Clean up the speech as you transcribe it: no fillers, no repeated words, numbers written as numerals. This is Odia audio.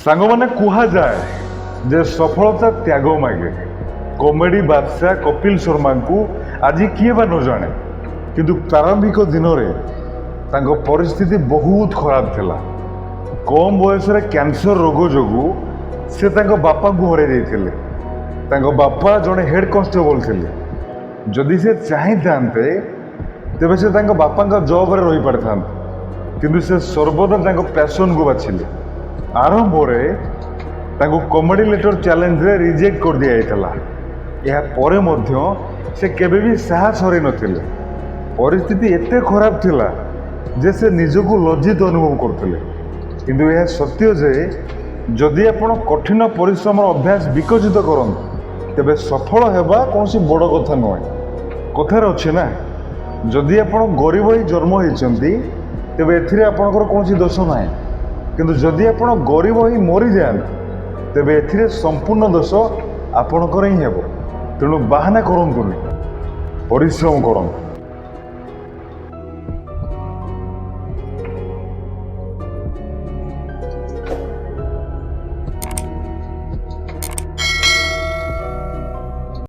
ସାଙ୍ଗମାନେ କୁହାଯାଏ ଯେ ସଫଳତା ତ୍ୟାଗ ମାଗେ। କମେଡି ବାଦଶାହ କପିଲ ଶର୍ମାଙ୍କୁ ଆଜି କିଏ ବା ନ ଜାଣେ, କିନ୍ତୁ ପ୍ରାରମ୍ଭିକ ଦିନରେ ତାଙ୍କ ପରିସ୍ଥିତି ବହୁତ ଖରାପ ଥିଲା। କମ୍ ବୟସରେ କ୍ୟାନ୍ସର ରୋଗ ଯୋଗୁଁ ସେ ତାଙ୍କ ବାପାଙ୍କୁ ହରାଇ ଦେଇଥିଲେ। ତାଙ୍କ ବାପା ଜଣେ ହେଡ୍ କନଷ୍ଟେବଲ ଥିଲେ। ଯଦି ସେ ଚାହିଁଥାନ୍ତେ ତେବେ ସେ ତାଙ୍କ ବାପାଙ୍କ ଜବରେ ରହିପାରିଥାନ୍ତେ, କିନ୍ତୁ ସେ ସର୍ବଦା ତାଙ୍କ ପ୍ୟାସନକୁ ବାଛିଲେ। ଆରମ୍ଭରେ ତାଙ୍କୁ କମେଡି ଲେଟର ଚ୍ୟାଲେଞ୍ଜରେ ରିଜେକ୍ଟ କରିଦିଆଯାଇଥିଲା। ଏହା ପରେ ମଧ୍ୟ ସେ କେବେ ବି ସାହସ ହରାଇ ନଥିଲେ। ପରିସ୍ଥିତି ଏତେ ଖରାପ ଥିଲା ଯେ ସେ ନିଜକୁ ଲଜ୍ଜିତ ଅନୁଭବ କରୁଥିଲେ। କିନ୍ତୁ ଏହା ସତ୍ୟ ଯେ ଯଦି ଆପଣ କଠିନ ପରିଶ୍ରମର ଅଭ୍ୟାସ ବିକଶିତ କରନ୍ତି ତେବେ ସଫଳ ହେବା କୌଣସି ବଡ଼ କଥା ନୁହେଁ। କଥାରେ ଅଛି ନା, ଯଦି ଆପଣ ଗରିବ ହୋଇ ଜନ୍ମ ହୋଇଛନ୍ତି ତେବେ ଏଥିରେ ଆପଣଙ୍କର କୌଣସି ଦୋଷ ନାହିଁ, କିନ୍ତୁ ଯଦି ଆପଣ ଗରିବ ହୋଇ ମରିଯାଆନ୍ତି ତେବେ ଏଥିରେ ସମ୍ପୂର୍ଣ୍ଣ ଦୋଷ ଆପଣଙ୍କର ହିଁ ହେବ। ତେଣୁ ବାହାନା କରନ୍ତୁନି, ପରିଶ୍ରମ କରନ୍ତୁ।